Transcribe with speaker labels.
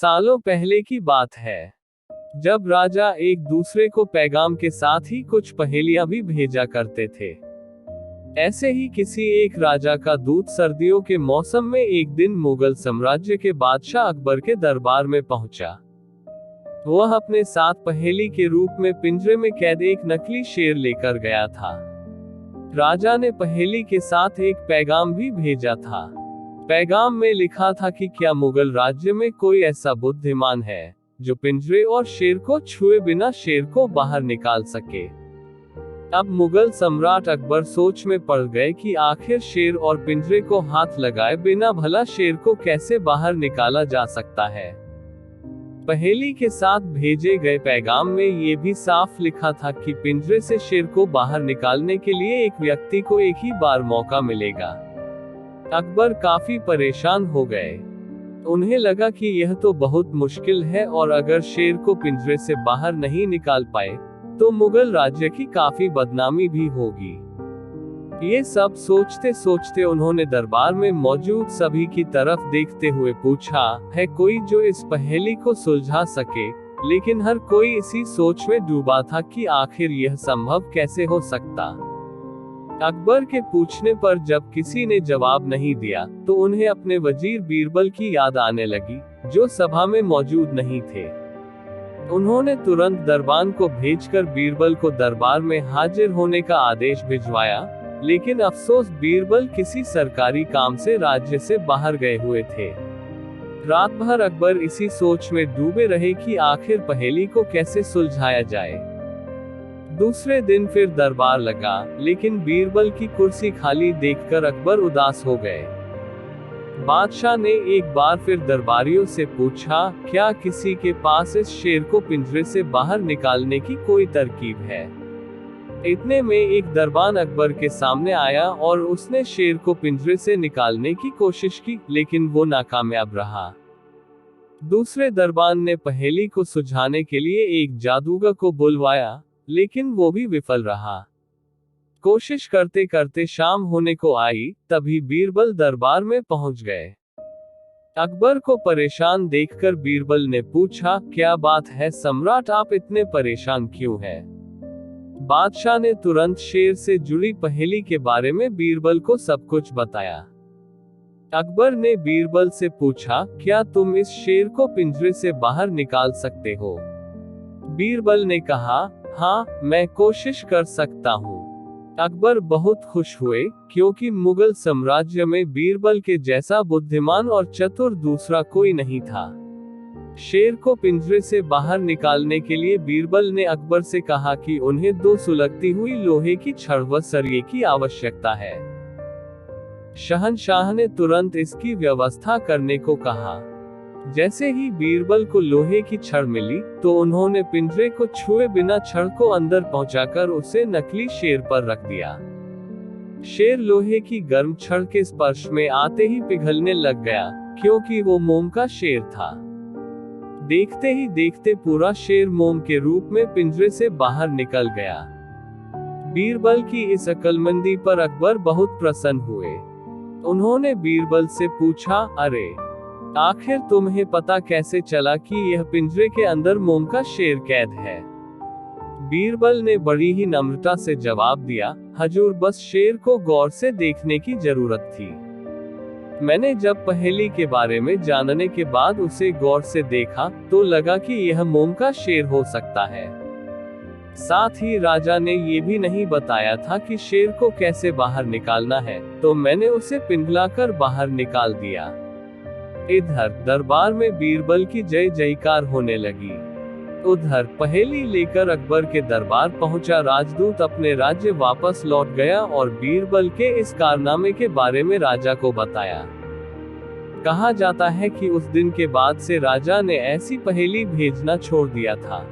Speaker 1: सालों पहले की बात है, जब राजा एक दूसरे को पैगाम के साथ ही कुछ पहेलियां भी भेजा करते थे। ऐसे ही किसी एक राजा का दूत सर्दियों के मौसम में एक दिन मुगल साम्राज्य के बादशाह अकबर के दरबार में पहुंचा। वह अपने साथ पहेली के रूप में पिंजरे में कैद एक नकली शेर लेकर गया था। राजा ने पहेली के साथ एक पैगाम भी भेजा था। पैगाम में लिखा था कि क्या मुगल राज्य में कोई ऐसा बुद्धिमान है जो पिंजरे और शेर को छुए बिना शेर को बाहर निकाल सके। अब मुगल सम्राट अकबर सोच में पड़ गए कि आखिर शेर और पिंजरे को हाथ लगाए बिना भला शेर को कैसे बाहर निकाला जा सकता है। पहेली के साथ भेजे गए पैगाम में ये भी साफ लिखा था कि पिंजरे से शेर को बाहर निकालने के लिए एक व्यक्ति को एक ही बार मौका मिलेगा। अकबर काफी परेशान हो गए। उन्हें लगा कि यह तो बहुत मुश्किल है और अगर शेर को पिंजरे से बाहर नहीं निकाल पाए तो मुगल राज्य की काफी बदनामी भी होगी। ये सब सोचते सोचते उन्होंने दरबार में मौजूद सभी की तरफ देखते हुए पूछा, है कोई जो इस पहेली को सुलझा सके। लेकिन हर कोई इसी सोच में डूबा था कि आखिर यह संभव कैसे हो सकता। अकबर के पूछने पर जब किसी ने जवाब नहीं दिया तो उन्हें अपने वजीर बीरबल की याद आने लगी, जो सभा में मौजूद नहीं थे। उन्होंने तुरंत दरबान को भेजकर बीरबल को दरबार में हाजिर होने का आदेश भिजवाया। लेकिन अफसोस, बीरबल किसी सरकारी काम से राज्य से बाहर गए हुए थे। रात भर अकबर इसी सोच में डूबे रहे कि आखिर पहेली को कैसे सुलझाया जाए। दूसरे दिन फिर दरबार लगा, लेकिन बीरबल की कुर्सी खाली देखकर अकबर उदास हो गए। बादशाह ने एक बार फिर दरबारियों से पूछा, क्या किसी के पास इस शेर को पिंजरे से बाहर निकालने की कोई तरकीब है। इतने में एक दरबान अकबर के सामने आया और उसने शेर को पिंजरे से निकालने की कोशिश की, लेकिन वो नाकामयाब रहा। दूसरे दरबान ने पहेली को सुलझाने के लिए एक जादूगर को बुलवाया, लेकिन वो भी विफल रहा। कोशिश करते करते शाम होने को आई, तभी बीरबल दरबार में पहुंच गए। अकबर को परेशान देखकर बीरबल ने पूछा, क्या बात है सम्राट, आप इतने परेशान क्यों हैं? बादशाह ने तुरंत शेर से जुड़ी पहेली के बारे में बीरबल को सब कुछ बताया। अकबर ने बीरबल से पूछा, क्या तुम इस शेर को पिंजरे से बाहर निकाल सकते हो? बीरबल ने कहा, हाँ, मैं कोशिश कर सकता हूँ। अकबर बहुत खुश हुए, क्योंकि मुगल साम्राज्य में बीरबल के जैसा बुद्धिमान और चतुर दूसरा कोई नहीं था। शेर को पिंजरे से बाहर निकालने के लिए बीरबल ने अकबर से कहा कि उन्हें 2 सुलगती हुई लोहे की छड़ व सरिये की आवश्यकता है। शहंशाह ने तुरंत इसकी व्यवस्था करने को कहा। जैसे ही बीरबल को लोहे की छड़ मिली तो उन्होंने पिंजरे को छुए बिना छड़ को अंदर पहुंचाकर उसे नकली शेर पर रख दिया। शेर लोहे की गर्म छड़ के स्पर्श में आते ही पिघलने लग गया, क्योंकि वो मोम का शेर था। देखते ही देखते पूरा शेर मोम के रूप में पिंजरे से बाहर निकल गया। बीरबल की इस अक्लमंदी पर अकबर बहुत प्रसन्न हुए। उन्होंने बीरबल से पूछा, अरे आखिर तुम्हें पता कैसे चला कि यह पिंजरे के अंदर मोम का शेर कैद है? बीरबल ने बड़ी ही नम्रता से जवाब दिया, हजूर, बस शेर को गौर से देखने की जरूरत थी। मैंने जब पहेली के बारे में जानने के बाद उसे गौर से देखा तो लगा कि यह मोम का शेर हो सकता है। साथ ही राजा ने ये भी नहीं बताया था कि शेर को कैसे बाहर निकालना है, तो मैंने उसे पिघलाकर बाहर निकाल दिया। इधर दरबार में बीरबल की जय जयकार होने लगी। उधर पहेली लेकर अकबर के दरबार पहुंचा राजदूत अपने राज्य वापस लौट गया और बीरबल के इस कारनामे के बारे में राजा को बताया। कहा जाता है कि उस दिन के बाद से राजा ने ऐसी पहेली भेजना छोड़ दिया था।